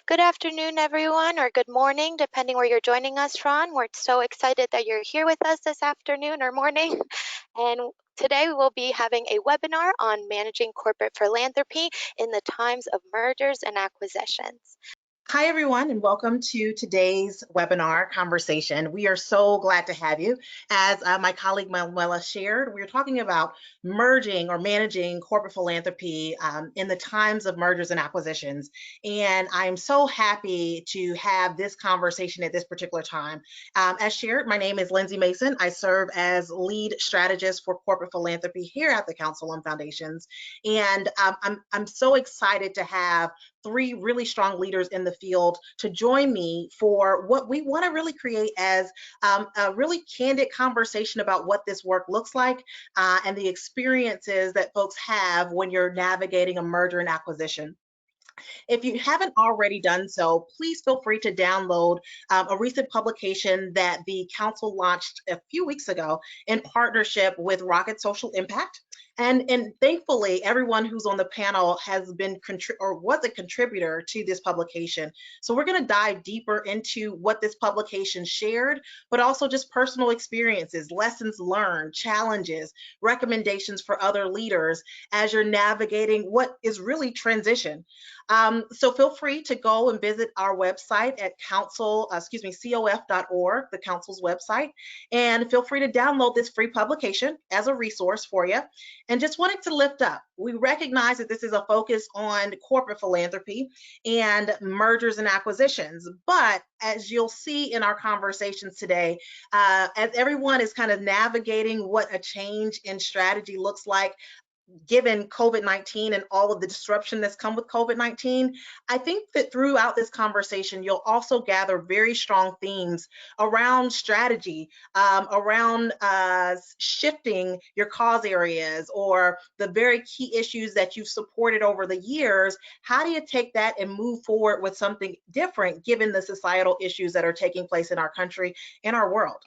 Good afternoon, everyone, or good morning, depending where you're joining us from. We're so excited that you're here with us this afternoon or morning. And today we will be having a webinar on managing corporate philanthropy in the times of mergers and acquisitions. Hi, everyone, and welcome to today's webinar conversation. We are so glad to have you. As my colleague Manuela shared, we're talking about merging or managing corporate philanthropy in the times of mergers and acquisitions. And I'm so happy to have this conversation at this particular time. As shared, my name is Lindsay Mason. I serve as lead strategist for corporate philanthropy here at the Council on Foundations. And I'm so excited to have three really strong leaders in the field to join me for what we want to really create as a really candid conversation about what this work looks like and the experiences that folks have when you're navigating a merger and acquisition. If you haven't already done so, please feel free to download a recent publication that the council launched a few weeks ago in partnership with Rocket Social Impact. And thankfully, everyone who's on the panel has been or was a contributor to this publication. So we're going to dive deeper into what this publication shared, but also just personal experiences, lessons learned, challenges, recommendations for other leaders as you're navigating what is really transition. So feel free to go and visit our website at cof.org, the council's website, and feel free to download this free publication as a resource for you. And just wanted to lift up, we recognize that this is a focus on corporate philanthropy and mergers and acquisitions, but as you'll see in our conversations today, as everyone is kind of navigating what a change in strategy looks like, given COVID-19 and all of the disruption that's come with COVID-19, I think that throughout this conversation, you'll also gather very strong themes around strategy, around shifting your cause areas or the very key issues that you've supported over the years. How do you take that and move forward with something different given the societal issues that are taking place in our country and our world?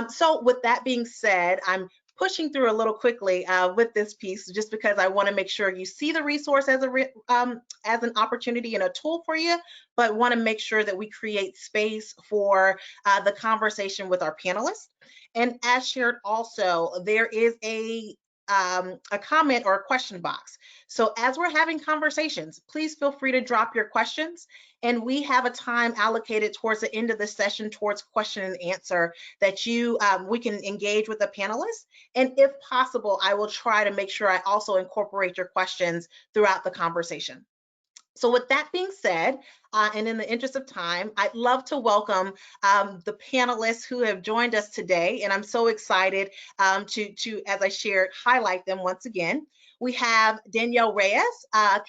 So with that being said, I'm pushing through a little quickly with this piece, just because I want to make sure you see the resource as an opportunity and a tool for you, but want to make sure that we create space for the conversation with our panelists. And as shared also, there is a comment or a question box. So as we're having conversations, please feel free to drop your questions. And we have a time allocated towards the end of the session towards question and answer that we can engage with the panelists. And if possible, I will try to make sure I also incorporate your questions throughout the conversation. So with that being said, and in the interest of time, I'd love to welcome the panelists who have joined us today. And I'm so excited to, as I shared, highlight them once again. We have Danielle Reyes,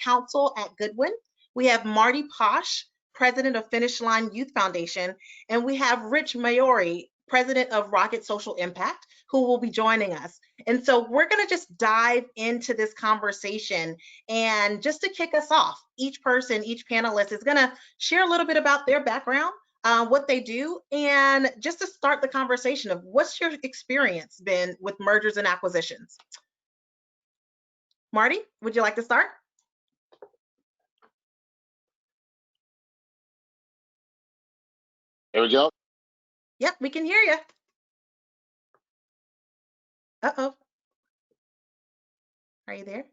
counsel at Goodwin. We have Marty Posh, president of Finish Line Youth Foundation. And we have Rich Maori, president of Rocket Social Impact, who will be joining us. And so we're going to just dive into this conversation. And just to kick us off, each person, each panelist is going to share a little bit about their background, what they do, and just to start the conversation of what's your experience been with mergers and acquisitions. Marty, would you like to start? There we go. Yep, we can hear you. Uh-oh. Are you there?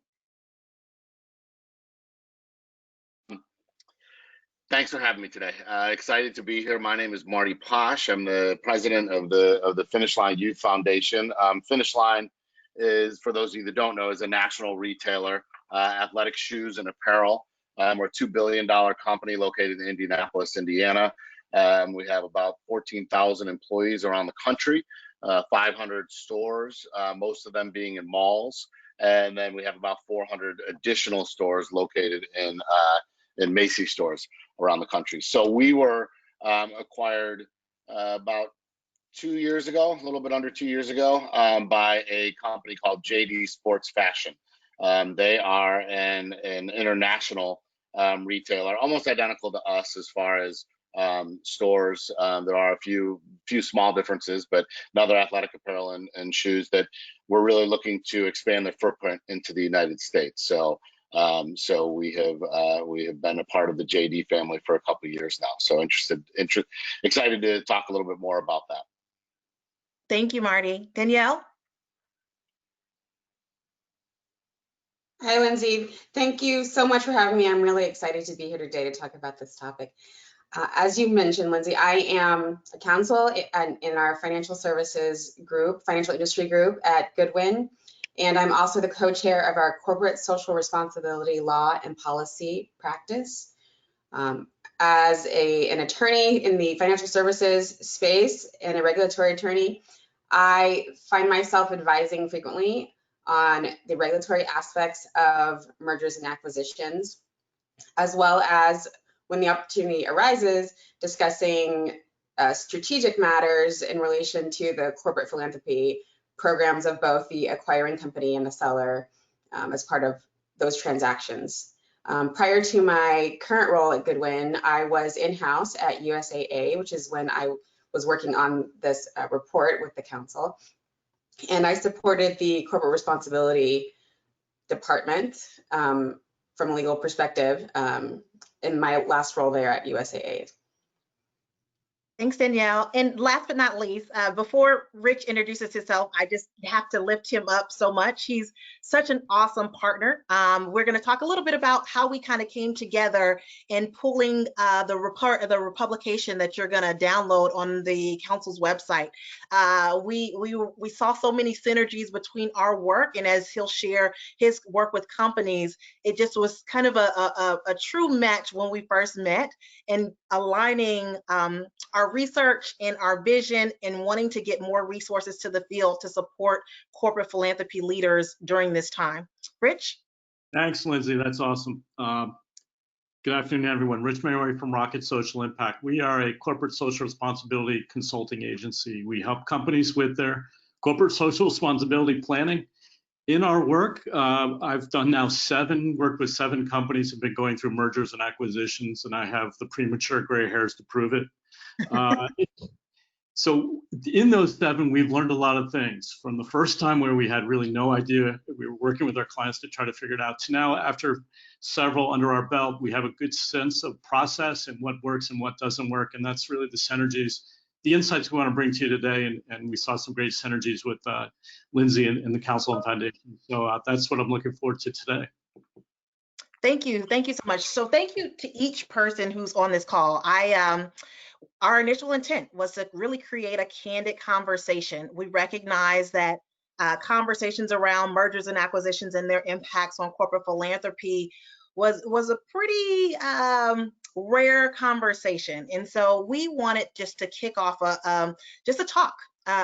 Thanks for having me today. Excited to be here. My name is Marty Posh. I'm the president of the Finish Line Youth Foundation. Finish Line is, for those of you that don't know, is a national retailer, athletic shoes and apparel. We're a $2 billion company located in Indianapolis, Indiana. We have about 14,000 employees around the country, 500 stores, most of them being in malls. And then we have about 400 additional stores located in Macy's stores around the country. So we were acquired about 2 years ago, a little bit under 2 years ago, by a company called JD Sports Fashion. They are an international retailer, almost identical to us as far as stores. There are a few small differences, but another athletic apparel and shoes that we're really looking to expand their footprint into the United States. So So we have been a part of the JD family for a couple of years now. So excited to talk a little bit more about that. Thank you, Marty. Danielle? Hi, Lindsay. Thank you so much for having me. I'm really excited to be here today to talk about this topic. As you mentioned, Lindsay, I am a counsel in our financial services group, financial industry group at Goodwin, and I'm also the co-chair of our corporate social responsibility law and policy practice. As an attorney in the financial services space and a regulatory attorney, I find myself advising frequently on the regulatory aspects of mergers and acquisitions, as well as, when the opportunity arises, discussing strategic matters in relation to the corporate philanthropy programs of both the acquiring company and the seller as part of those transactions. Prior to my current role at Goodwin, I was in-house at USAA, which is when I was working on this report with the council. And I supported the corporate responsibility department from a legal perspective in my last role there at USAA. Thanks, Danielle. And last but not least, before Rich introduces himself, I just have to lift him up so much. He's such an awesome partner. We're going to talk a little bit about how we kind of came together in pulling the publication that you're going to download on the council's website. We saw so many synergies between our work, and as he'll share his work with companies, it just was kind of a true match when we first met, and aligning our research and our vision and wanting to get more resources to the field to support corporate philanthropy leaders during this time. Rich? Thanks, Lindsay. That's awesome. Good afternoon, everyone. Rich Mayory from Rocket Social Impact. We are a corporate social responsibility consulting agency. We help companies with their corporate social responsibility planning. In our work, I've done now worked with 7 companies, have been going through mergers and acquisitions, and I have the premature gray hairs to prove it. So in those 7, we've learned a lot of things, from the first time where we had really no idea, we were working with our clients to try to figure it out, to now, after several under our belt, we have a good sense of process and what works and what doesn't work. And that's really the synergies, the insights we want to bring to you today. And we saw some great synergies with Lindsay and the Council and Foundation. So that's what I'm looking forward to today. Thank you. Thank you so much. So thank you to each person who's on this call. Our initial intent was to really create a candid conversation. We recognize that conversations around mergers and acquisitions and their impacts on corporate philanthropy was a pretty rare conversation. And so we wanted just to kick off just a talk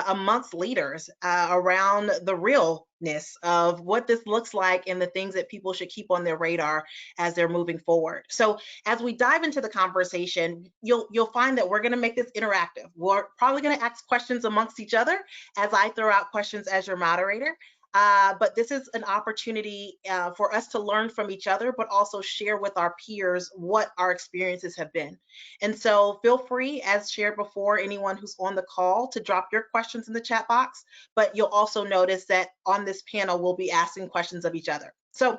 amongst leaders around the realness of what this looks like and the things that people should keep on their radar as they're moving forward. So as we dive into the conversation, you'll find that we're going to make this interactive. We're probably going to ask questions amongst each other as I throw out questions as your moderator. But this is an opportunity for us to learn from each other, but also share with our peers what our experiences have been. And so feel free, as shared before, anyone who's on the call, to drop your questions in the chat box, but you'll also notice that on this panel, we'll be asking questions of each other. So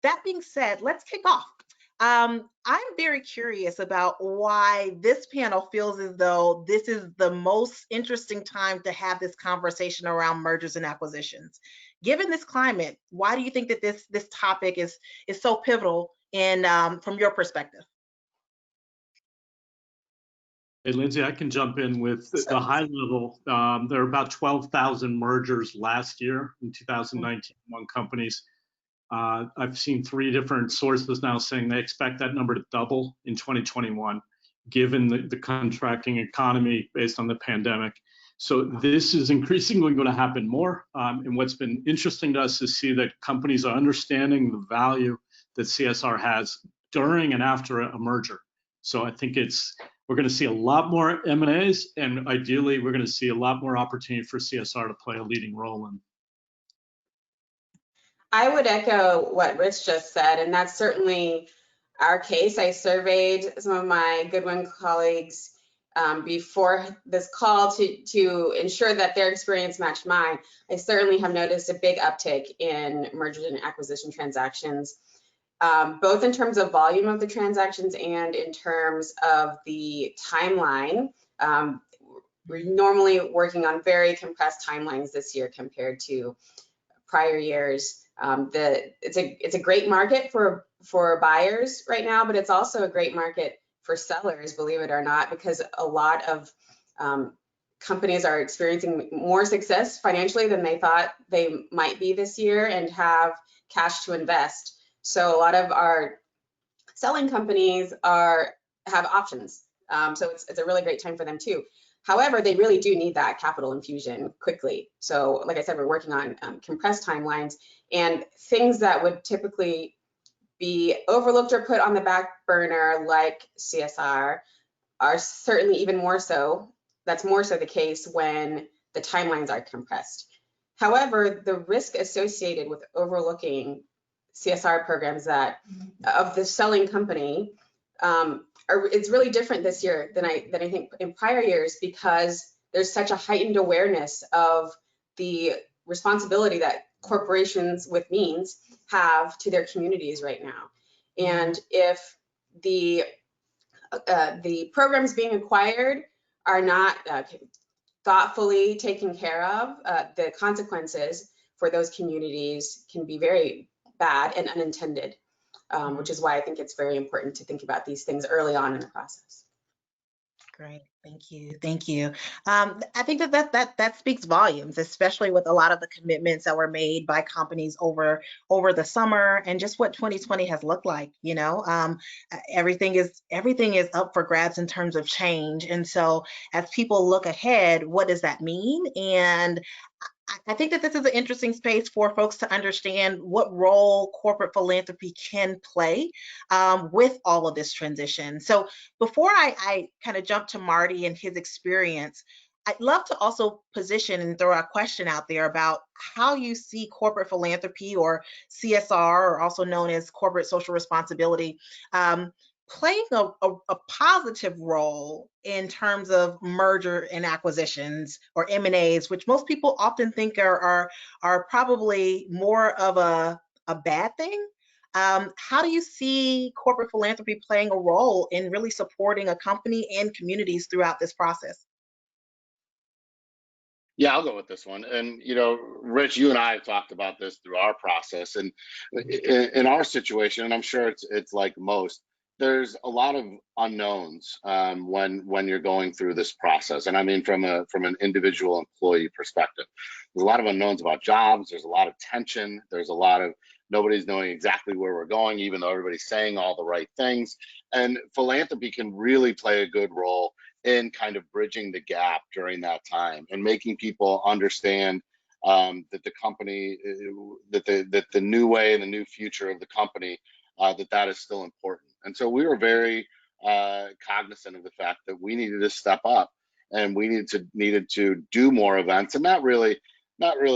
that being said, let's kick off. I'm very curious about why this panel feels as though this is the most interesting time to have this conversation around mergers and acquisitions. Given this climate, why do you think that this topic is so pivotal from your perspective? Hey, Lindsay, I can jump in with the high level. There are about 12,000 mergers last year in 2019 among companies. I've seen 3 different sources now saying they expect that number to double in 2021, given the contracting economy based on the pandemic. So this is increasingly going to happen more. And what's been interesting to us is see that companies are understanding the value that CSR has during and after a merger. So I think we're going to see a lot more M&As, and ideally we're going to see a lot more opportunity for CSR to play a leading role in. I would echo what Rich just said, and that's certainly our case. I surveyed some of my Goodwin colleagues before this call to ensure that their experience matched mine. I certainly have noticed a big uptick in mergers and acquisition transactions. both in terms of volume of the transactions and in terms of the timeline. We're normally working on very compressed timelines this year compared to prior years. It's a great market for buyers right now, but it's also a great market for sellers, believe it or not, because a lot of companies are experiencing more success financially than they thought they might be this year and have cash to invest. So a lot of our selling companies have options. So it's a really great time for them too. However, they really do need that capital infusion quickly. So like I said, we're working on compressed timelines, and things that would typically be overlooked or put on the back burner, like CSR, are certainly even more so. That's more so the case when the timelines are compressed. However, the risk associated with overlooking CSR programs that of the selling company it's really different this year than I think in prior years, because there's such a heightened awareness of the responsibility that corporations with means have to their communities right now. And if the programs being acquired are not thoughtfully taken care of, the consequences for those communities can be very bad and unintended. Which is why I think it's very important to think about these things early on in the process. Great, thank you, thank you. I think that speaks volumes, especially with a lot of the commitments that were made by companies over the summer, and just what 2020 has looked like. You know, everything is up for grabs in terms of change, and so as people look ahead, what does that mean? And I think that this is an interesting space for folks to understand what role corporate philanthropy can play with all of this transition. So before I kind of jump to Marty and his experience, I'd love to also position and throw a question out there about how you see corporate philanthropy, or CSR, or also known as corporate social responsibility, playing a positive role in terms of merger and acquisitions, or M&As, which most people often think are probably more of a bad thing. How do you see corporate philanthropy playing a role in really supporting a company and communities throughout this process? Yeah, I'll go with this one. And, you know, Rich, you and I have talked about this through our process. And in our situation, and I'm sure it's like most, there's a lot of unknowns when you're going through this process. And I mean, from an individual employee perspective, there's a lot of unknowns about jobs. There's a lot of tension. There's a lot of nobody's knowing exactly where we're going, even though everybody's saying all the right things. And philanthropy can really play a good role in kind of bridging the gap during that time and making people understand that the company, that the new way and the new future of the company, that is still important. And so we were very cognizant of the fact that we needed to step up, and we needed to do more events, and not really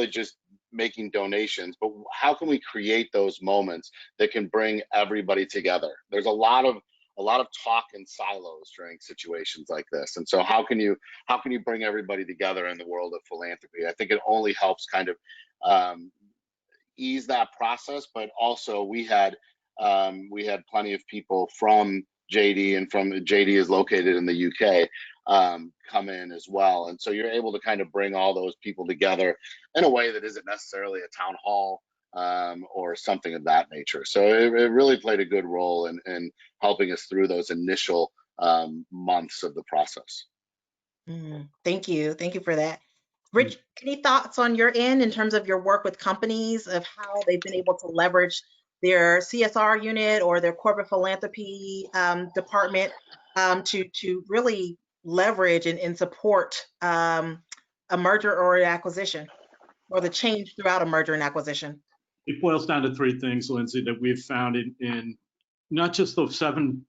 just making donations, but how can we create those moments that can bring everybody together? There's a lot of talk in silos during situations like this, and so how can you bring everybody together in the world of philanthropy? I think it only helps kind of ease that process, but also we had plenty of people from JD, and from JD is located in the UK, come in as well. And so you're able to kind of bring all those people together in a way that isn't necessarily a town hall or something of that nature. So it really played a good role in helping us through those initial months of the process. Thank you for that. Rich, any thoughts on your end in terms of your work with companies, of how they've been able to leverage their CSR unit or their corporate philanthropy department to really leverage and support a merger or an acquisition, or the change throughout a merger and acquisition? It boils down to three things, Lindsay, that we've found in not just those 7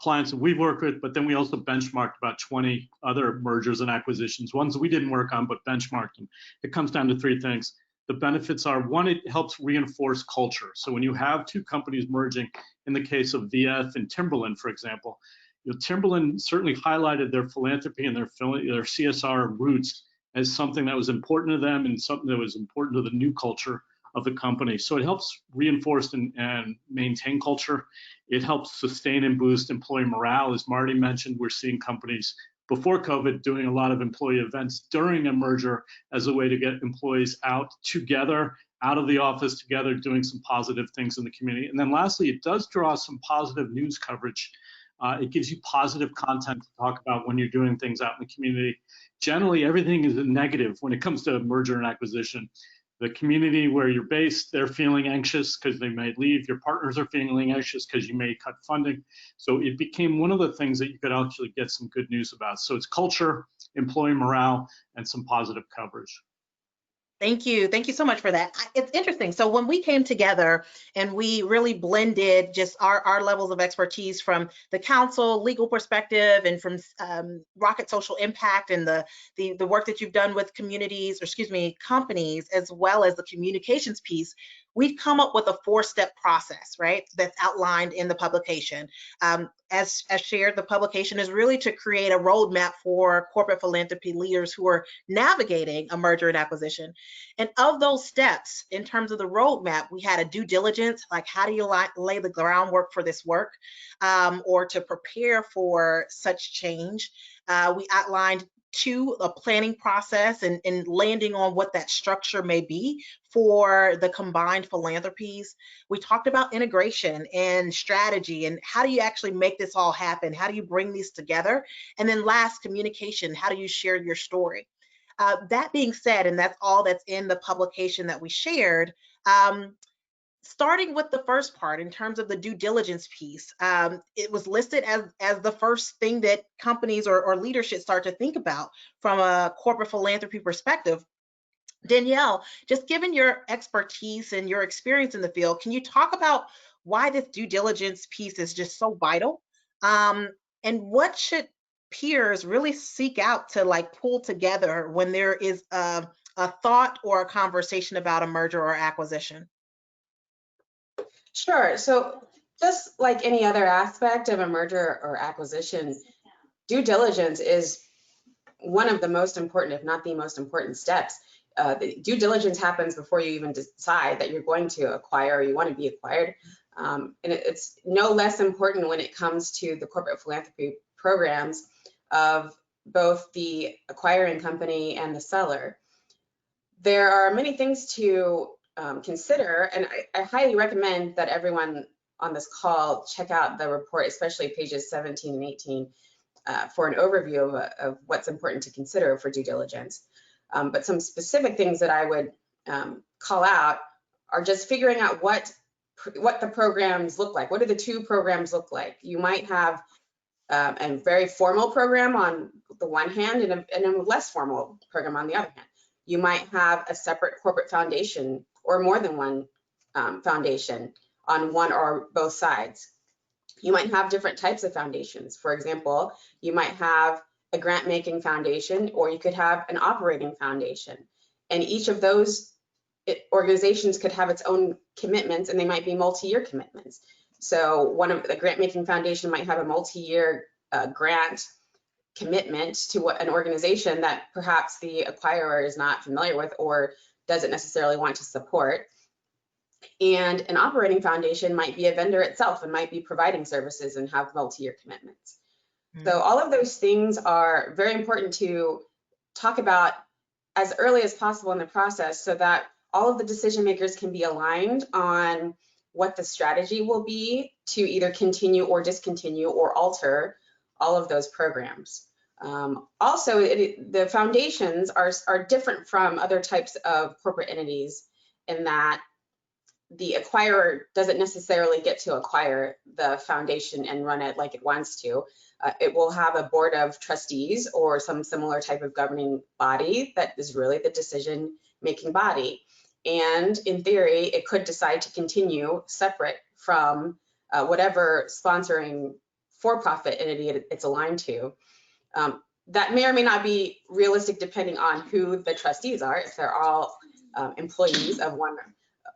clients that we work with, but then we also benchmarked about 20 other mergers and acquisitions, ones we didn't work on, but benchmarked them. It comes down to 3 things. The benefits are, one, it helps reinforce culture. So when you have 2 companies merging, in the case of VF and Timberland, for example, Timberland certainly highlighted their philanthropy and their CSR roots as something that was important to them, and something that was important to the new culture of the company. So it helps reinforce and maintain culture. It helps sustain and boost employee morale. As Marty mentioned, we're seeing companies before COVID doing a lot of employee events during a merger as a way to get employees out together, out of the office together, doing some positive things in the community. And then lastly, it does draw some positive news coverage. It gives you positive content to talk about when you're doing things out in the community. Generally, everything is a negative when it comes to merger and acquisition. The community where you're based, they're feeling anxious because they may leave. Your partners are feeling anxious because you may cut funding. So it became one of the things that you could actually get some good news about. So it's culture, employee morale, and some positive coverage. Thank you. Thank you so much for that. It's interesting. So when we came together and we really blended just our levels of expertise from the council, legal perspective, and from Rocket Social Impact and the work that you've done with communities, or excuse me, companies, as well as the communications piece, we've come up with a 4-step process, right? That's outlined in the publication. As shared, the publication is really to create a roadmap for corporate philanthropy leaders who are navigating a merger and acquisition. And of those steps, in terms of the roadmap, we had a due diligence, like how do you lay the groundwork for this work, or to prepare for such change. We outlined 2, a planning process and landing on what that structure may be for the combined philanthropies. We talked about integration and strategy and how do you actually make this all happen? How do you bring these together? And then last, communication. How do you share your story? That being said, and that's all that's in the publication that we shared, starting with the first part in terms of the due diligence piece, it was listed as the first thing that companies or leadership start to think about from a corporate philanthropy perspective. Danielle, just given your expertise and your experience in the field, can you talk about why this due diligence piece is just so vital? And what should peers really seek out to like pull together when there is a thought or a conversation about a merger or acquisition? Sure. So just like any other aspect of a merger or acquisition, due diligence is one of the most important, if not the most important steps. The due diligence happens before you even decide that you're going to acquire or you want to be acquired. And it's no less important when it comes to the corporate philanthropy programs of both the acquiring company and the seller. There are many things to consider, and I highly recommend that everyone on this call check out the report, especially pages 17 and 18, for an overview of what's important to consider for due diligence. But some specific things that I would call out are just figuring out what the programs look like. What do the 2 programs look like? You might have a very formal program on the one hand and a less formal program on the other hand. You might have a separate corporate foundation or more than one foundation on one or both sides. You might have different types of foundations. For example, you might have a grant-making foundation, or you could have an operating foundation. And each of those organizations could have its own commitments, and they might be multi-year commitments. So one of the grant-making foundation might have a multi-year grant commitment to an organization that perhaps the acquirer is not familiar with or doesn't necessarily want to support. And an operating foundation might be a vendor itself and might be providing services and have multi-year commitments. So all of those things are very important to talk about as early as possible in the process so that all of the decision makers can be aligned on what the strategy will be to either continue or discontinue or alter all of those programs. Also, the foundations are different from other types of corporate entities in that the acquirer doesn't necessarily get to acquire the foundation and run it like it wants to. It will have a board of trustees or some similar type of governing body that is really the decision-making body. And in theory, it could decide to continue separate from whatever sponsoring for-profit entity it's aligned to. That may or may not be realistic depending on who the trustees are. If they're all employees of one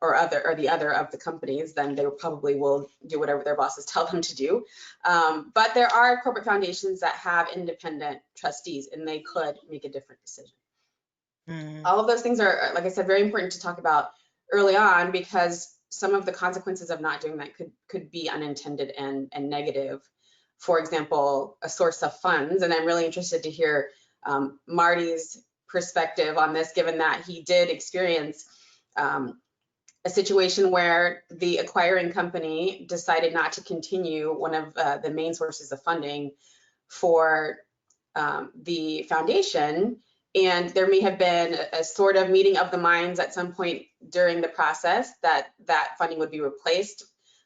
or the other of the companies, then they probably will do whatever their bosses tell them to do. But there are corporate foundations that have independent trustees, and they could make a different decision. All of those things are, like I said, very important to talk about early on, because some of the consequences of not doing that could be unintended and negative. For example, a source of funds. And I'm really interested to hear Marty's perspective on this, given that he did experience a situation where the acquiring company decided not to continue one of the main sources of funding for the foundation. And there may have been a sort of meeting of the minds at some point during the process that that funding would be replaced.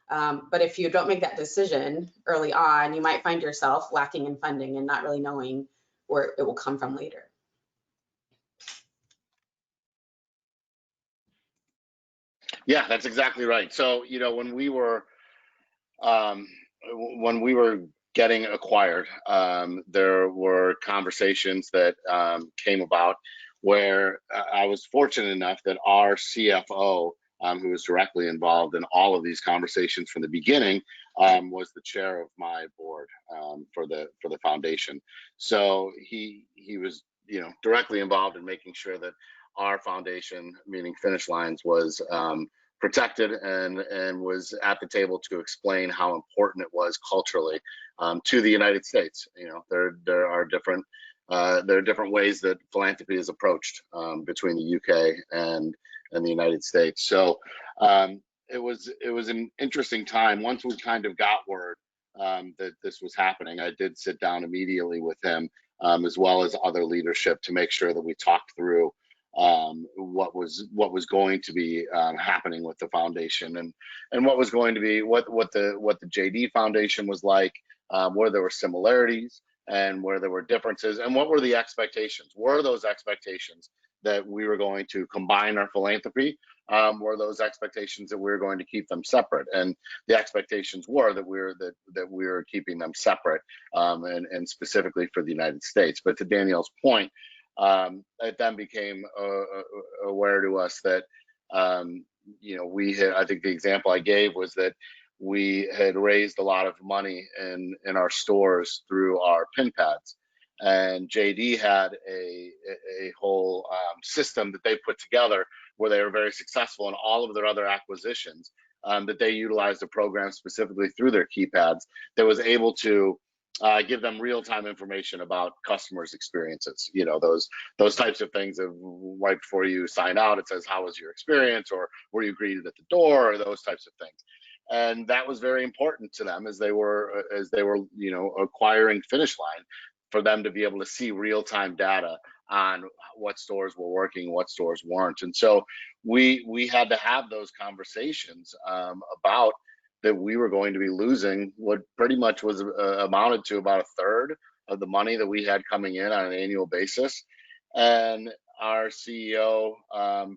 But if you don't make that decision early on, you might find yourself lacking in funding and not really knowing where it will come from later. Yeah, that's exactly right. So, you know, when we were getting acquired, there were conversations that came about where I was fortunate enough that our CFO, who was directly involved in all of these conversations from the beginning, was the chair of my board for the foundation. So he was, you know, directly involved in making sure that our foundation, meaning Finish Lines, was protected and was at the table to explain how important it was culturally to the United States. You know, there are different ways that philanthropy is approached between the UK and the United States. So it was an interesting time. Once we kind of got word that this was happening, I did sit down immediately with him, as well as other leadership, to make sure that we talked through what was going to be happening with the foundation, and what was going to be what the JD Foundation was like, where there were similarities and where there were differences, and what were the expectations. Were those expectations that we were going to combine our philanthropy? Were those expectations that we were going to keep them separate? And the expectations were that we were keeping them separate, and specifically for the United States. But to Danielle's point, it then became aware to us that, you know, we had, I think the example I gave was that we had raised a lot of money in our stores through our pin pads, and JD had a whole system that they put together where they were very successful in all of their other acquisitions, that they utilized a program specifically through their keypads that was able to give them real-time information about customers' experiences. You know, those types of things of right before you sign out, it says, how was your experience, or were you greeted at the door, or those types of things. And that was very important to them as they were, you know, acquiring Finish Line, for them to be able to see real-time data on what stores were working, what stores weren't. And so we had to have those conversations about that we were going to be losing what pretty much was amounted to about a third of the money that we had coming in on an annual basis. And our CEO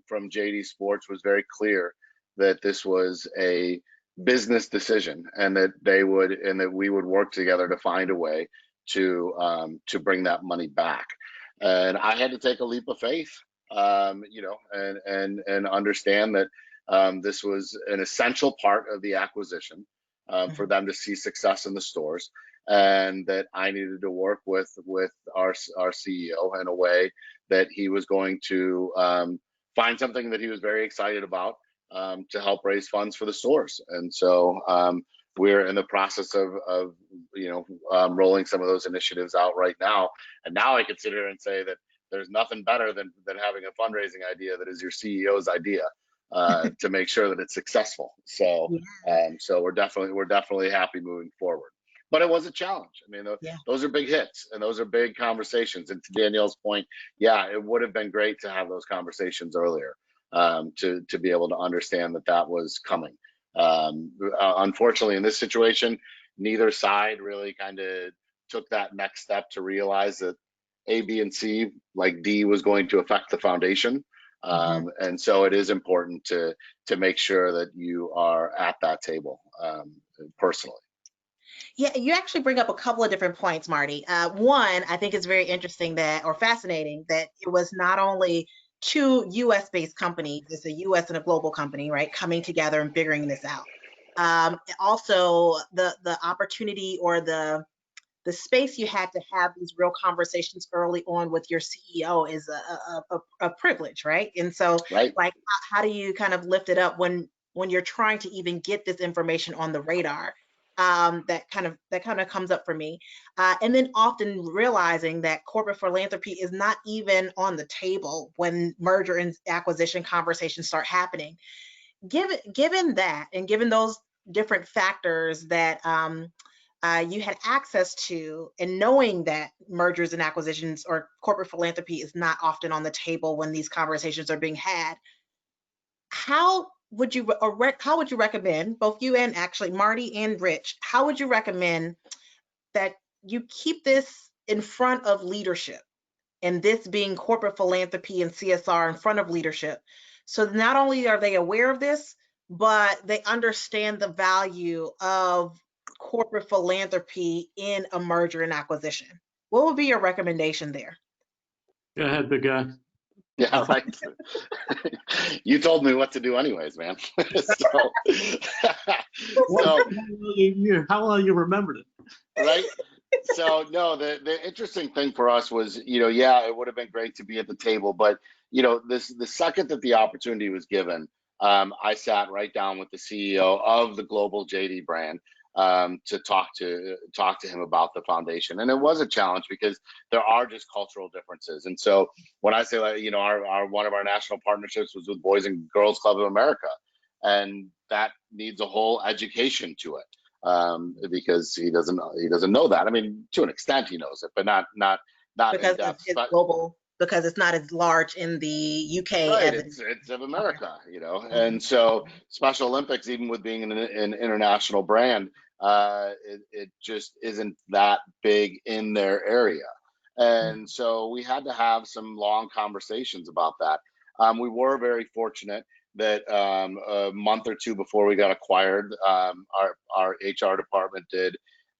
from JD Sports was very clear that this was a business decision, and that we would work together to find a way to bring that money back. And I had to take a leap of faith, you know, and understand that this was an essential part of the acquisition for them to see success in the stores, and that I needed to work with our CEO in a way that he was going to find something that he was very excited about to help raise funds for the stores. And so we're in the process of you know, rolling some of those initiatives out right now. And now I can sit here and say that there's nothing better than having a fundraising idea that is your CEO's idea, to make sure that it's successful. So so we're definitely happy moving forward. But it was a challenge. I mean, those are big hits, and those are big conversations. And to Danielle's point, yeah, it would have been great to have those conversations earlier, to be able to understand that was coming. Unfortunately, in this situation, neither side really kind of took that next step to realize that A, B, and C, like D, was going to affect the foundation. And so it is important to make sure that you are at that table personally. Yeah, you actually bring up a couple of different points, Marty. One, I think it's very interesting or fascinating that it was not only two US-based companies, it's a US and a global company, right, coming together and figuring this out. Also, the opportunity or the the space you had to have these real conversations early on with your CEO is a privilege, right? And so, Right. like, how do you kind of lift it up when you're trying to even get this information on the radar? That kind of comes up for me, and then often realizing that corporate philanthropy is not even on the table when merger and acquisition conversations start happening. Given that, and given those different factors that you had access to, and knowing that mergers and acquisitions or corporate philanthropy is not often on the table when these conversations are being had, how would you recommend, both you and actually Marty and Rich, how would you recommend that you keep this in front of leadership, and this being corporate philanthropy and CSR in front of leadership, so not only are they aware of this, but they understand the value of corporate philanthropy in a merger and acquisition? What would be your recommendation there? Go ahead, big guy. Yeah, right. You told me what to do anyways, man. So, How well you remembered it. Right. So no, the interesting thing for us was, yeah, it would have been great to be at the table, but the second that the opportunity was given, I sat right down with the CEO of the global JD brand, to talk to him about the foundation. And it was a challenge because there are just cultural differences. And so when I say, like, our one of our national partnerships was with Boys and Girls Club of America, and that needs a whole education to it. Because he doesn't know that. I mean, to an extent he knows it, but not Because in depth. it's global, because it's not as large in the UK Right, as it's of America, and so Special Olympics, even with being an international brand, it just isn't that big in their area, and so we had to have some long conversations about that. We were very fortunate that a month or two before we got acquired, our HR department did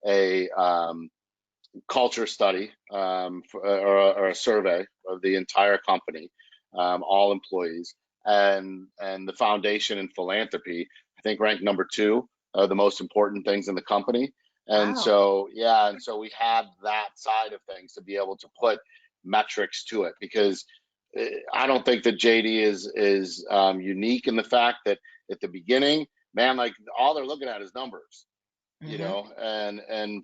a culture study, or a survey of the entire company, all employees, and the foundation and philanthropy, I think, ranked number 2 of the most important things in the company. And Wow. so we had that side of things to be able to put metrics to it, because I don't think that JD is unique in the fact that at the beginning, man, like, all they're looking at is numbers, and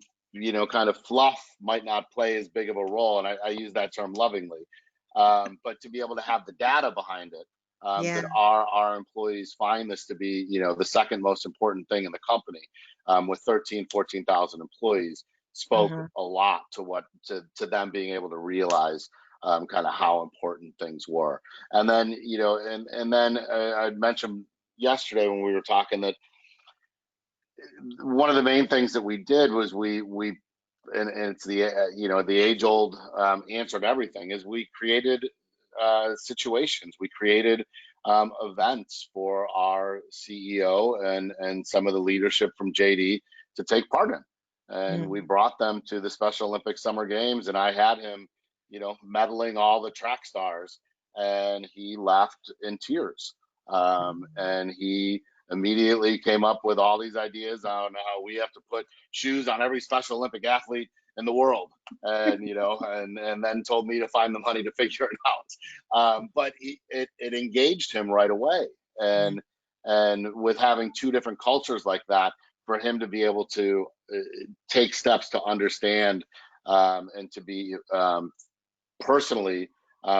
kind of fluff might not play as big of a role, and I use that term lovingly, but to be able to have the data behind it, Yeah. that our employees find this to be, the second most important thing in the company, with 14,000 employees, spoke a lot to them being able to realize kind of how important things were. And then, and then I mentioned yesterday when we were talking that one of the main things that we did was we and it's the the age-old answer to everything, is we created situations. We created events for our CEO and some of the leadership from JD to take part in, and we brought them to the Special Olympics Summer Games, and I had him medaling all the track stars, and he left in tears, and he immediately came up with all these ideas on how we have to put shoes on every Special Olympic athlete in the world, and and then told me to find the money to figure it out. But it engaged him right away, and with having 2 different cultures like that, for him to be able to take steps to understand, and to be personally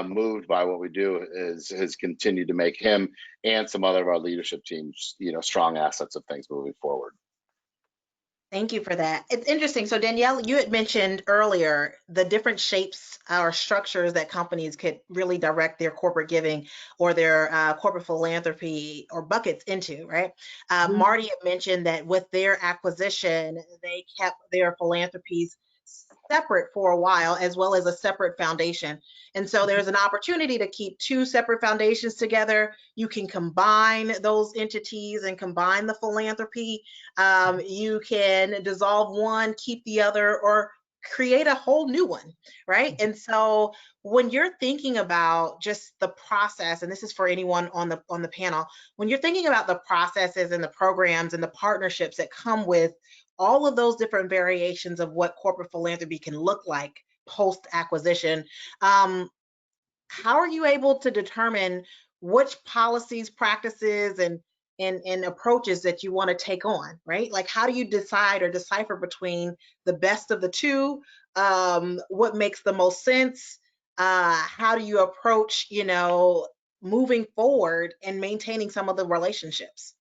moved by what we do, has continued to make him and some other of our leadership teams, strong assets of things moving forward. Thank you for that. It's interesting. So Danielle, you had mentioned earlier the different shapes or structures that companies could really direct their corporate giving or their corporate philanthropy or buckets into, right? Marty had mentioned that with their acquisition, they kept their philanthropies separate for a while, as well as a separate foundation. And so there's an opportunity to keep 2 separate foundations together. You can combine those entities and combine the philanthropy. You can dissolve one, keep the other, or create a whole new one, right? And so when you're thinking about just the process, and this is for anyone on the panel, when you're thinking about the processes and the programs and the partnerships that come with all of those different variations of what corporate philanthropy can look like post acquisition. How are you able to determine which policies, practices, and approaches that you want to take on, right? Like, how do you decide or decipher between the best of the two? What makes the most sense? How do you approach, moving forward and maintaining some of the relationships?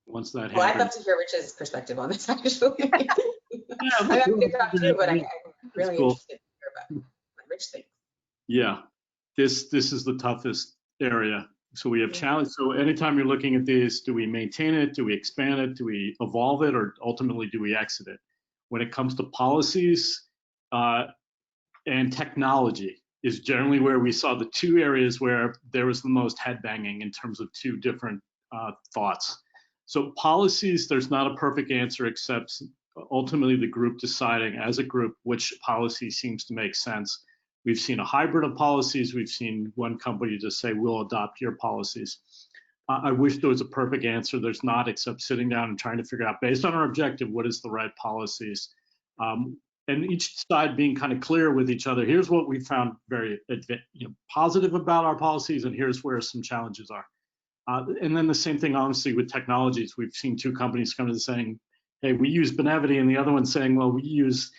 Once that Well, I'd love happens. to hear Rich's perspective on this, actually. Yeah, I'm happy to talk too, but I'm that's really cool. interested to hear about what Rich thinks. Yeah, this is the toughest area. So we have challenge. So anytime you're looking at these, do we maintain it? Do we expand it? Do we evolve it? Or ultimately, do we exit it? When it comes to policies and technology is generally where we saw the two areas where there was the most headbanging in terms of two different thoughts. So policies, there's not a perfect answer except ultimately the group deciding as a group which policy seems to make sense. We've seen a hybrid of policies. We've seen one company just say, we'll adopt your policies. I wish there was a perfect answer. There's not, except sitting down and trying to figure out, based on our objective, what is the right policies. And each side being kind of clear with each other. Here's what we found very positive about our policies, and here's where some challenges are. And then the same thing, honestly, with technologies. We've seen two companies come to saying, hey, we use Benevity, and the other one saying, well, we use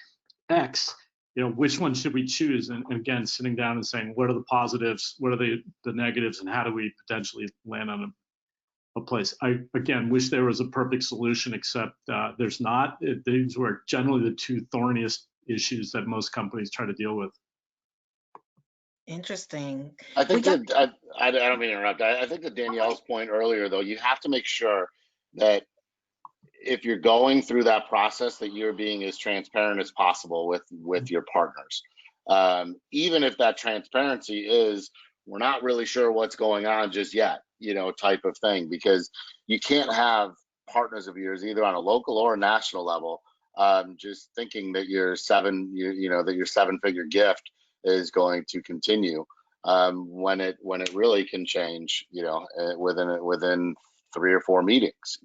X. Which one should we choose? And again, sitting down and saying, what are the positives? What are the negatives? And how do we potentially land on a place? I, again, wish there was a perfect solution, except there's not. These were generally the two thorniest issues that most companies try to deal with. Interesting. I think that I don't mean to interrupt. I think that Danielle's point earlier, though, you have to make sure that if you're going through that process, that you're being as transparent as possible with your partners. Even if that transparency is, we're not really sure what's going on just yet, type of thing, because you can't have partners of yours either on a local or a national level just thinking that your seven-figure gift is going to continue when it really can change, within 3 or 4 meetings,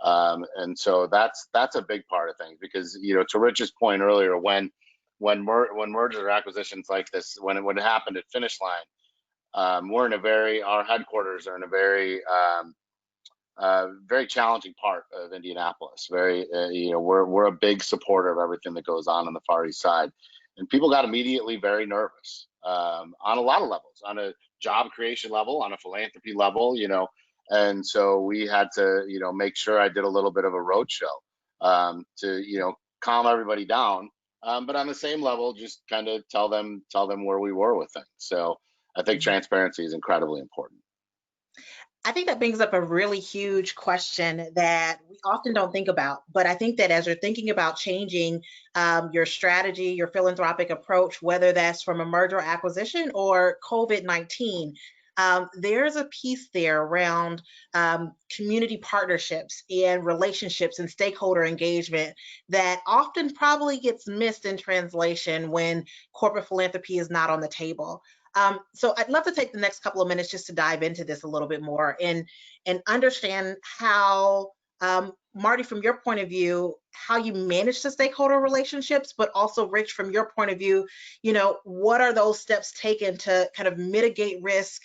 and so that's a big part of things, because to Rich's point earlier, when mergers or acquisitions like this, when it happened at Finish Line, our headquarters are in a very very challenging part of Indianapolis. We're a big supporter of everything that goes on the Far East Side, and people got immediately very nervous on a lot of levels, on a job creation level, on a philanthropy level, and so we had to, make sure I did a little bit of a roadshow to, calm everybody down, but on the same level, just kind of tell them where we were with things. So I think transparency is incredibly important. I think that brings up a really huge question that we often don't think about. But I think that as you're thinking about changing your strategy, your philanthropic approach, whether that's from a merger or acquisition or COVID-19, there's a piece there around community partnerships and relationships and stakeholder engagement that often probably gets missed in translation when corporate philanthropy is not on the table. So I'd love to take the next couple of minutes just to dive into this a little bit more and understand how, Marty, from your point of view, how you manage the stakeholder relationships, but also Rich, from your point of view, what are those steps taken to kind of mitigate risk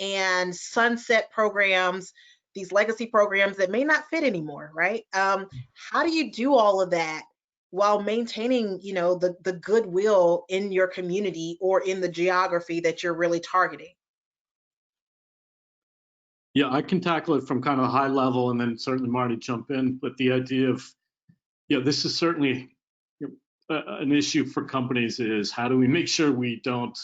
and sunset programs, these legacy programs that may not fit anymore, right? How do you do all of that while maintaining, the goodwill in your community or in the geography that you're really targeting? Yeah, I can tackle it from kind of a high level, and then certainly Marty jump in. But the idea of, this is certainly an issue for companies, is how do we make sure we don't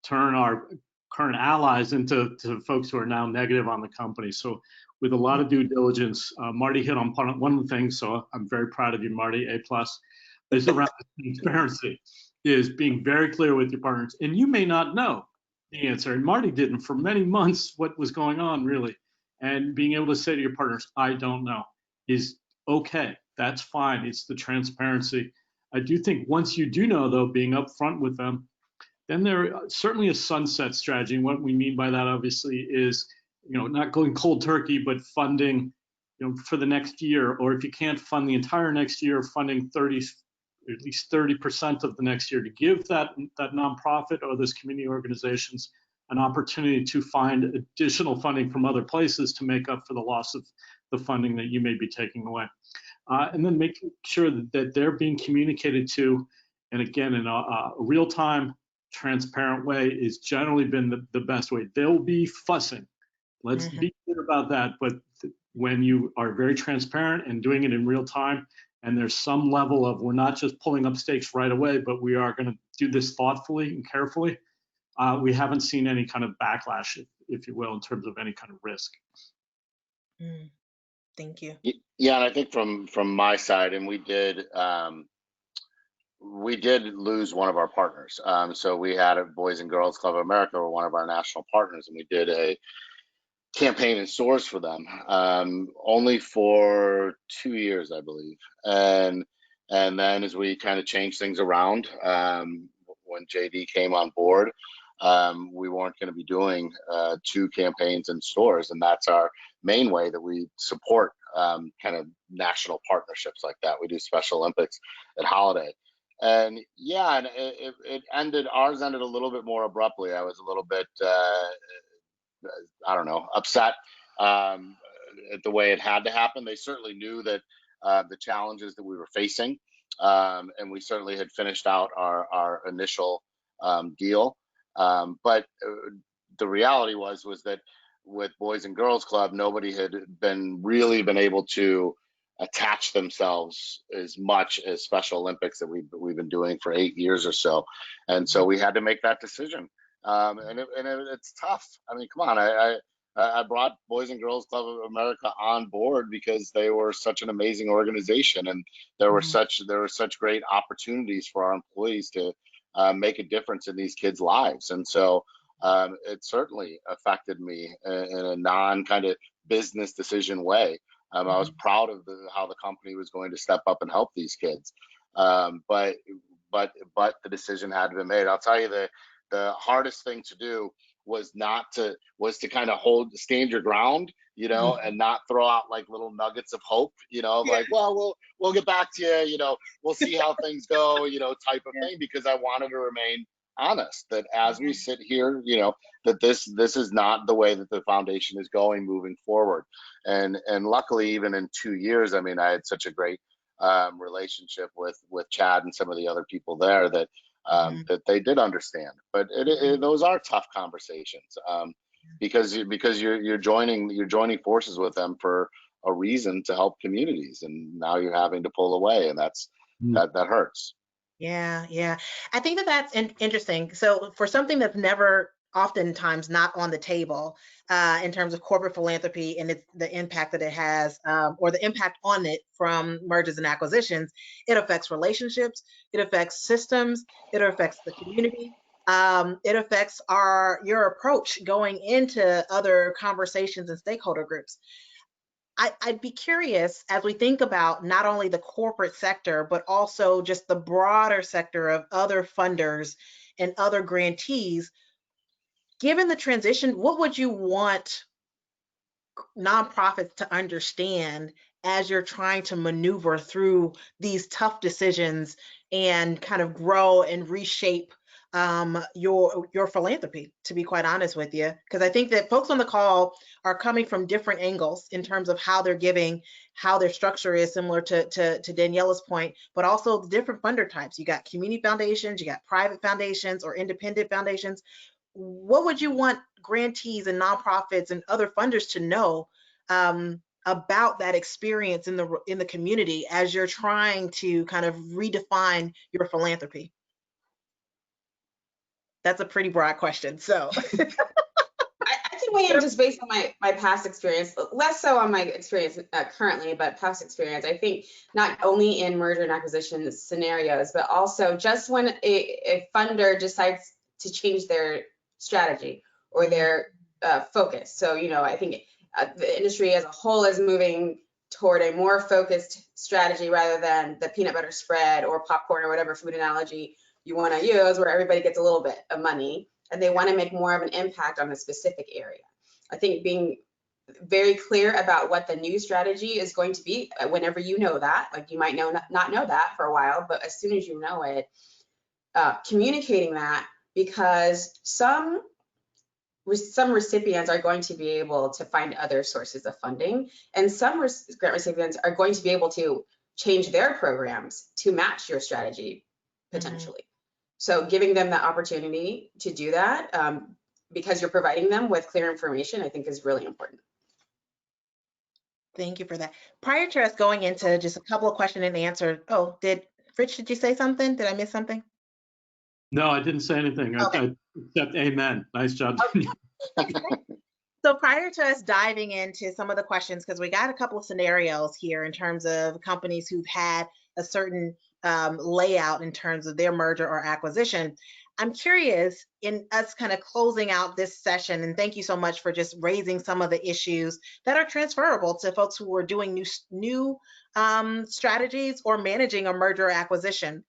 turn our current allies into folks who are now negative on the company. So with a lot of due diligence, Marty hit on one of the things, so I'm very proud of you, Marty, A+, is around transparency, is being very clear with your partners. And you may not know the answer, and Marty didn't for many months what was going on, really. And being able to say to your partners, I don't know, is okay. That's fine. It's the transparency. I do think once you do know, though, being upfront with them, then there certainly a sunset strategy. And what we mean by that, obviously, is not going cold turkey, but funding for the next year, or if you can't fund the entire next year, funding at least 30% of the next year to give that nonprofit or those community organizations an opportunity to find additional funding from other places to make up for the loss of the funding that you may be taking away. And then making sure that they're being communicated to, and again, in a real-time, transparent way is generally been the best way. They'll be fussing. Let's be clear about that. But when you are very transparent and doing it in real time, and there's some level of, we're not just pulling up stakes right away, but we are going to do this thoughtfully and carefully, we haven't seen any kind of backlash, if you will, in terms of any kind of risk. Thank you. Yeah, and I think from my side, and we did lose one of our partners. So we had a Boys and Girls Club of America, were one of our national partners, and we did a campaign in stores for them, only for 2 years, I believe. And then as we kind of changed things around, when JD came on board, we weren't going to be doing 2 campaigns in stores, and that's our main way that we support kind of national partnerships like that. We do Special Olympics at Holiday. And yeah, and ours ended a little bit more abruptly. I was a little bit, I don't know, upset at the way it had to happen. They certainly knew that the challenges that we were facing, and we certainly had finished out our initial deal. But the reality was that with Boys and Girls Club, nobody had really been able to attach themselves as much as Special Olympics that we've been doing for 8 years or so. And so we had to make that decision. And it's tough. I mean, come on, I brought Boys and Girls Club of America on board because they were such an amazing organization, and there were such great opportunities for our employees to make a difference in these kids' lives. And so it certainly affected me in a non kind of business decision way. I was proud of how the company was going to step up and help these kids, but the decision had to be made. I'll tell you, the hardest thing to do was to kind of stand your ground, and not throw out like little nuggets of hope, like, well, we'll get back to you, we'll see how things go, type of thing, because I wanted to remain honest that as we sit here, that this is not the way that the foundation is going moving forward. And luckily, even in 2 years, I mean, I had such a great relationship with Chad and some of the other people there that they did understand. But those are tough conversations, because you're joining forces with them for a reason to help communities, and now you're having to pull away, and that hurts. Yeah. I think that's interesting. So for something that's never oftentimes not on the table in terms of corporate philanthropy and the impact that it has, or the impact on it from mergers and acquisitions, it affects relationships, it affects systems, it affects the community, it affects your approach going into other conversations and stakeholder groups. I'd be curious, as we think about not only the corporate sector, but also just the broader sector of other funders and other grantees, given the transition, what would you want nonprofits to understand as you're trying to maneuver through these tough decisions and kind of grow and reshape your philanthropy, to be quite honest with you? Because I think that folks on the call are coming from different angles in terms of how they're giving, how their structure is similar to Daniela's point, but also the different funder types. You got community foundations, you got private foundations or independent foundations. What would you want grantees and nonprofits and other funders to know about that experience in the community as you're trying to kind of redefine your philanthropy? That's a pretty broad question. So I can weigh in just based on my past experience, less so on my experience currently, but past experience. I think not only in merger and acquisition scenarios, but also just when a funder decides to change their strategy or their focus. So, I think the industry as a whole is moving toward a more focused strategy rather than the peanut butter spread or popcorn or whatever food analogy you want to use, where everybody gets a little bit of money and they want to make more of an impact on a specific area. I think being very clear about what the new strategy is going to be whenever you know that. Like you might not know that for a while, but as soon as you know it, communicating that, because some recipients are going to be able to find other sources of funding, and some grant recipients are going to be able to change their programs to match your strategy potentially. So giving them the opportunity to do that, because you're providing them with clear information, I think is really important. Thank you for that. Prior to us going into just a couple of question and answer, Rich, did you say something? Did I miss something? No, I didn't say anything. Okay. Except amen. Nice job. So prior to us diving into some of the questions, because we got a couple of scenarios here in terms of companies who've had a certain layout in terms of their merger or acquisition, I'm curious in us kind of closing out this session, and thank you so much for just raising some of the issues that are transferable to folks who are doing new strategies or managing a merger or acquisition.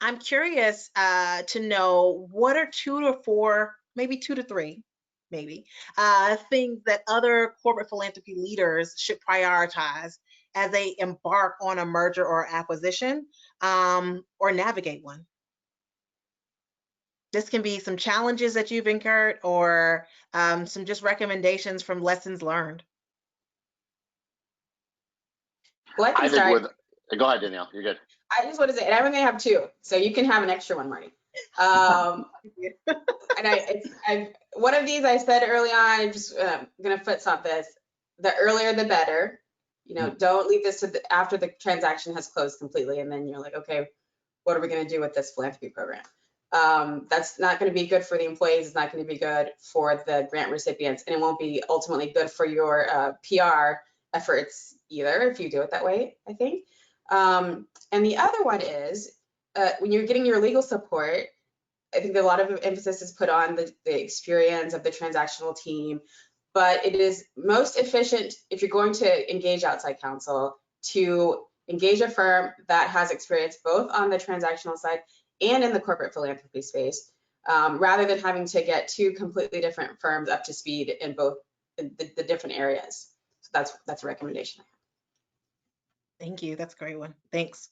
I'm curious to know what are 2 to 4, maybe 2 to 3, things that other corporate philanthropy leaders should prioritize as they embark on a merger or acquisition or navigate one. This can be some challenges that you've incurred or some just recommendations from lessons learned. Well, I can start. Go ahead, Danielle, you're good. I just want to say, and I'm going to have 2, so you can have an extra one, Marty. And one of these I said early on, I'm just going to foot stomp this. The earlier, the better. You know, don't leave this to after the transaction has closed completely, and then you're like, okay, what are we going to do with this philanthropy program? That's not going to be good for the employees. It's not going to be good for the grant recipients, and it won't be ultimately good for your PR efforts either if you do it that way, I think. And the other one is when you're getting your legal support, I think that a lot of emphasis is put on the experience of the transactional team, but it is most efficient if you're going to engage outside counsel to engage a firm that has experience both on the transactional side and in the corporate philanthropy space, rather than having to get 2 completely different firms up to speed in both the different areas. So that's a recommendation. Thank you. That's a great one. Thanks.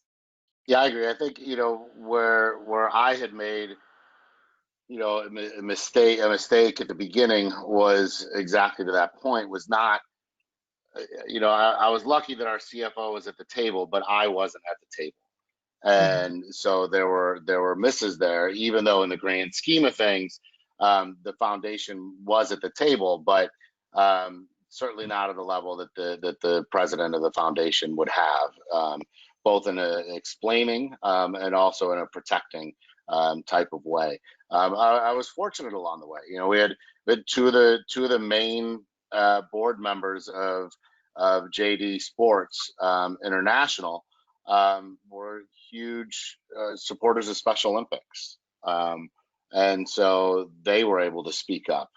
Yeah, I agree. I think, you know, where I had made, you know, a mistake at the beginning was exactly to that point, was not, you know, I was lucky that our CFO was at the table, but I wasn't at the table. And so there were misses there, even though in the grand scheme of things, the foundation was at the table, but certainly not at the level that the president of the foundation would have, both in explaining and also in a protecting type of way. I was fortunate along the way. You know, we had two of the main board members of JD Sports International were huge supporters of Special Olympics, and so they were able to speak up.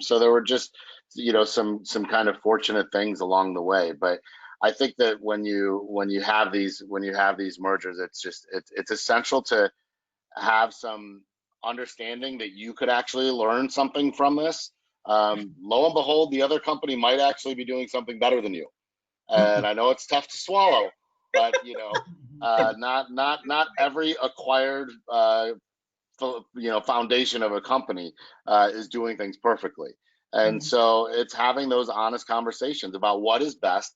So there were just, you know, some kind of fortunate things along the way. But I think that when you have these mergers, it's essential to have some understanding that you could actually learn something from this. Lo and behold, the other company might actually be doing something better than you. And I know it's tough to swallow, but you know, not every acquired foundation of a company is doing things perfectly. And so it's having those honest conversations about what is best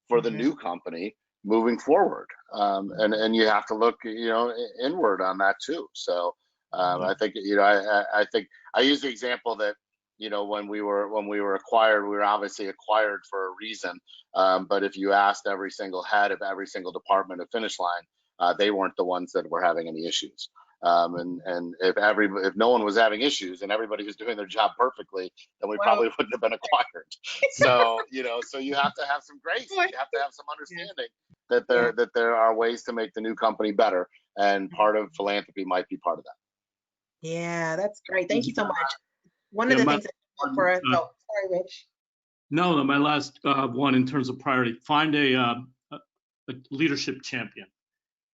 for the new company moving forward. And you have to look, you know, inward on that too. So I think, you know, I think I use the example that, you know, when we were acquired, we were obviously acquired for a reason. But if you asked every single head of every single department of Finish Line, they weren't the ones that were having any issues. And if no one was having issues and everybody was doing their job perfectly, then we probably wouldn't have been acquired. So, you know, so you have to have some grace. You have to have some understanding that there are ways to make the new company better, and part of philanthropy might be part of that. Yeah, that's great. Thank you so much. One of the things that for us. Oh, sorry, Rich. No, my last one in terms of priority: find a leadership champion,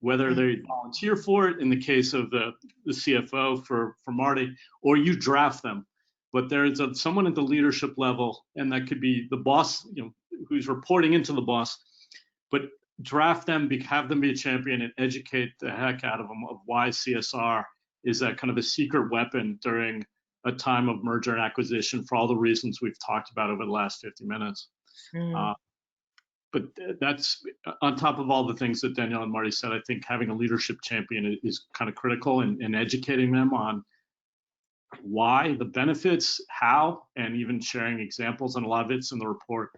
whether they volunteer for it in the case of the CFO for Marty, or you draft them. but there's someone at the leadership level, and that could be the boss, who's reporting into the boss, but draft them, have them be a champion, and educate the heck out of them of why CSR is that kind of a secret weapon during a time of merger and acquisition for all the reasons we've talked about over the last 50 minutes. But that's on top of all the things that Danielle and Marty said. I think having a leadership champion is kind of critical, and educating them on why, the benefits, how, and even sharing examples, and a lot of it's in the report.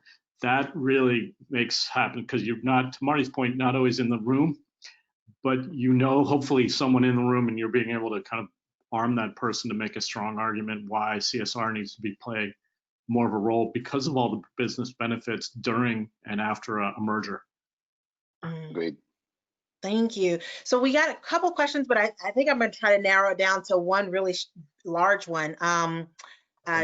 That really makes happen, because you're not, to Marty's point, not always in the room, but hopefully someone in the room, and you're being able to kind of arm that person to make a strong argument why CSR needs to be played more of a role because of all the business benefits during and after a merger. Great. Thank you. So we got a couple questions, but I think I'm going to try to narrow it down to one really large one,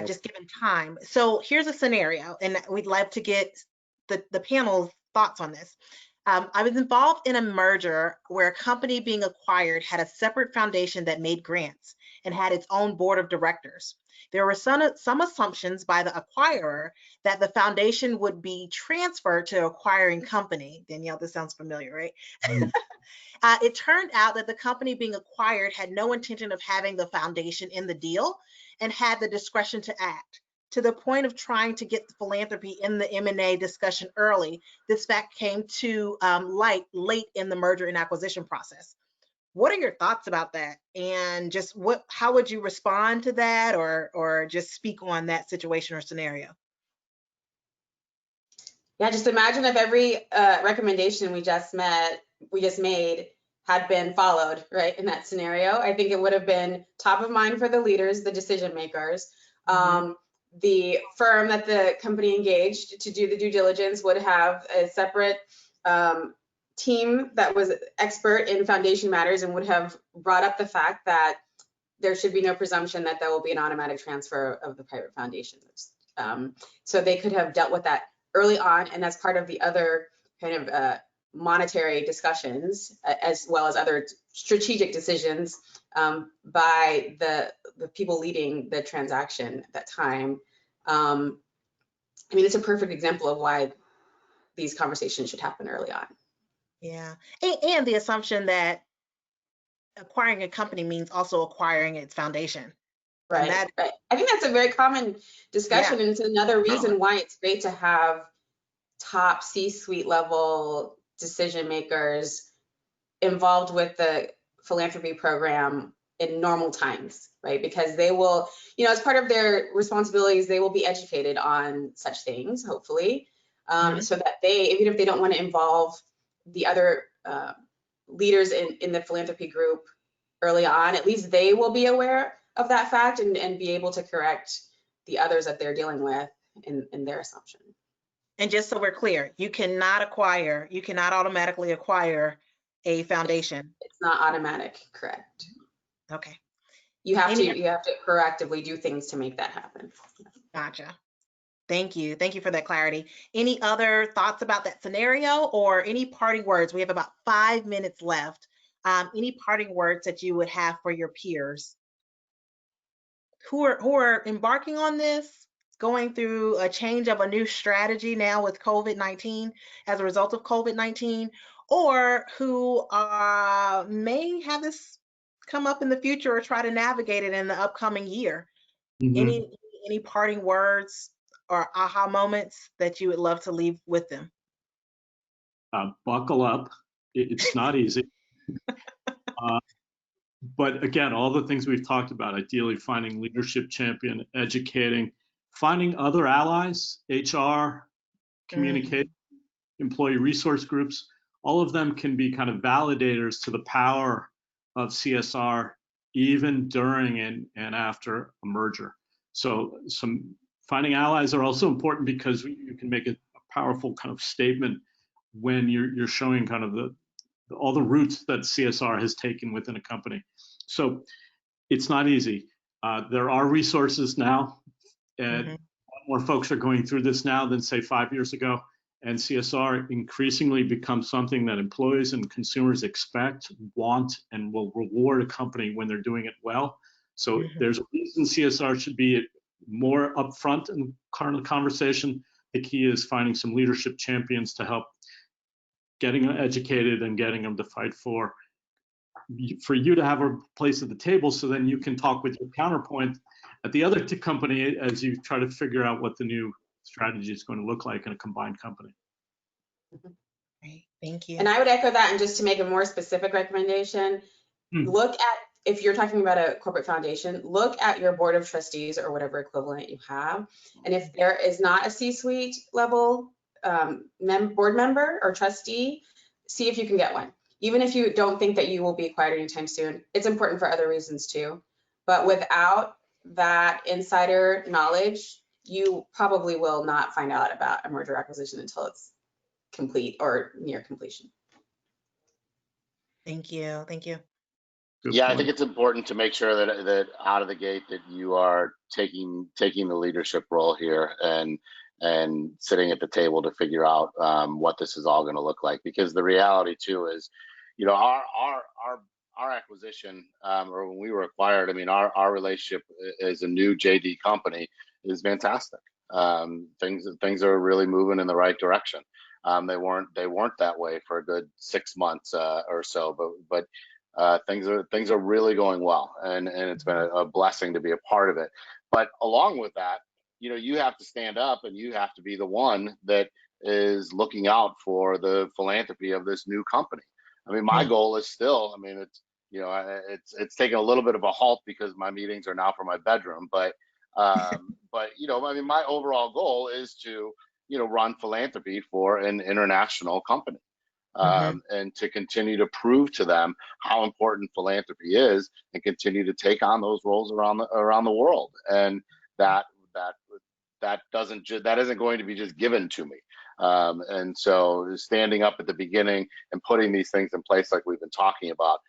just given time. So here's a scenario, and we'd like to get the panel's thoughts on this. I was involved in a merger where a company being acquired had a separate foundation that made grants and had its own board of directors. There were some assumptions by the acquirer that the foundation would be transferred to acquiring company. Danielle, this sounds familiar, right? It turned out that the company being acquired had no intention of having the foundation in the deal and had the discretion to act. To the point of trying to get the philanthropy in the M&A discussion early, this fact came to light late in the merger and acquisition process. What are your thoughts about that? And just how would you respond to that, or just speak on that situation or scenario? Yeah, just imagine if every recommendation we just made had been followed, right, in that scenario. I think it would have been top of mind for the leaders, the decision makers. The firm that the company engaged to do the due diligence would have a separate team that was expert in foundation matters and would have brought up the fact that there should be no presumption that there will be an automatic transfer of the private foundations. So they could have dealt with that early on, and that's part of the other kind of monetary discussions, as well as other strategic decisions by the people leading the transaction at that time. I mean, it's a perfect example of why these conversations should happen early on. Yeah, and the assumption that acquiring a company means also acquiring its foundation. Right, right. I think that's a very common discussion, and it's another reason why it's great to have top C-suite level decision makers involved with the philanthropy program in normal times, right? Because they will, as part of their responsibilities, they will be educated on such things, hopefully, so that even if they don't want to involve the other leaders in the philanthropy group early on, at least they will be aware of that fact and be able to correct the others that they're dealing with in their assumption. And just so we're clear, you cannot automatically acquire a foundation. It's not automatic, correct? Okay. You have to proactively do things to make that happen. Gotcha. Thank you. Thank you for that clarity. Any other thoughts about that scenario, or any parting words? We have about 5 minutes left. Any parting words that you would have for your peers who are embarking on this, going through a change of a new strategy now with COVID-19 as a result of COVID-19, or who may have this come up in the future or try to navigate it in the upcoming year? Any parting words or aha moments that you would love to leave with them? Buckle up. It's not easy. But again, all the things we've talked about, ideally finding leadership champion, educating, finding other allies, HR, communication, employee resource groups, all of them can be kind of validators to the power of CSR, even during and after a merger. So finding allies are also important, because you can make a powerful kind of statement when you're showing kind of all the routes that CSR has taken within a company. So it's not easy. There are resources now, and more folks are going through this now than say 5 years ago. And CSR increasingly becomes something that employees and consumers expect, want, and will reward a company when they're doing it well. So there's a reason CSR should be more upfront in current conversation. The key is finding some leadership champions to help getting them educated and getting them to fight for you to have a place at the table, so then you can talk with your counterpoint at the other company as you try to figure out what the new strategy is going to look like in a combined company. Great, thank you. And I would echo that, and just to make a more specific recommendation, look at, if you're talking about a corporate foundation, look at your board of trustees or whatever equivalent you have. And if there is not a C-suite level board member or trustee, see if you can get one. Even if you don't think that you will be acquired anytime soon, it's important for other reasons too. But without that insider knowledge, you probably will not find out about a merger acquisition until it's complete or near completion. Thank you, thank you. Good Yeah, point. I think it's important to make sure that out of the gate that you are taking the leadership role here and sitting at the table to figure out what this is all going to look like. Because the reality too is, you know, our acquisition or when we were acquired, I mean, our relationship as a new JD company is fantastic. Things are really moving in the right direction. They weren't that way for a good 6 months or so, but things are really going well, and it's been a blessing to be a part of it. But along with that, you know, you have to stand up and you have to be the one that is looking out for the philanthropy of this new company. I mean, my goal is still, I mean, it's, you know, it's taken a little bit of a halt because my meetings are now from my bedroom, but you know, I mean, my overall goal is to, you know, run philanthropy for an international company. And to continue to prove to them how important philanthropy is, and continue to take on those roles around the world. And that isn't going to be just given to me. And so standing up at the beginning and putting these things in place, like we've been talking about,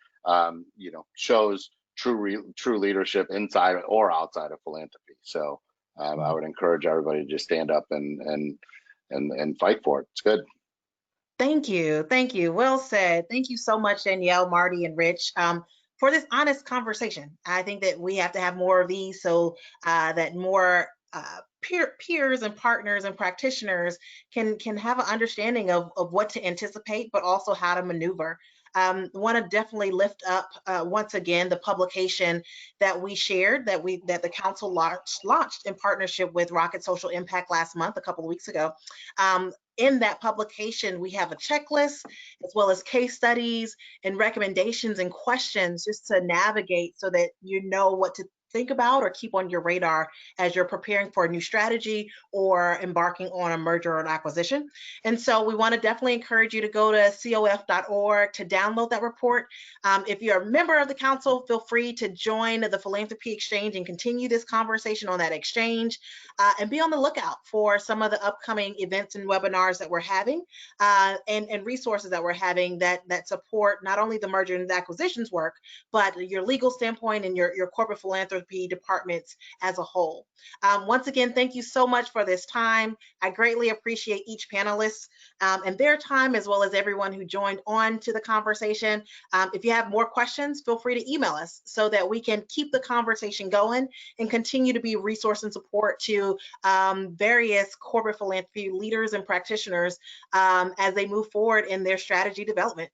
you know, shows true leadership inside or outside of philanthropy. So I would encourage everybody to just stand up and fight for it. It's good. Thank you. Thank you. Well said. Thank you so much, Danielle, Marty, and Rich, for this honest conversation. I think that we have to have more of these so that more peers and partners and practitioners can have an understanding of what to anticipate, but also how to maneuver. Want to definitely lift up once again the publication that we shared, that the council launched in partnership with Rocket Social Impact last month, a couple of weeks ago. In that publication, we have a checklist as well as case studies and recommendations and questions just to navigate so that you know what to think about or keep on your radar as you're preparing for a new strategy or embarking on a merger or an acquisition. And so we want to definitely encourage you to go to cof.org to download that report. If you're a member of the council, feel free to join the Philanthropy Exchange and continue this conversation on that exchange, and be on the lookout for some of the upcoming events and webinars that we're having, and resources that we're having that support not only the merger and acquisitions work, but your legal standpoint and your corporate philanthropy departments as a whole. Once again, thank you so much for this time. I greatly appreciate each panelist and their time, as well as everyone who joined on to the conversation. If you have more questions, feel free to email us so that we can keep the conversation going and continue to be resource and support to various corporate philanthropy leaders and practitioners as they move forward in their strategy development.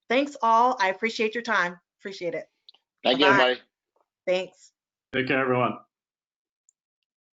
Thanks all. I appreciate your time. Appreciate it. Thank you, everybody. Thanks. Take care, everyone.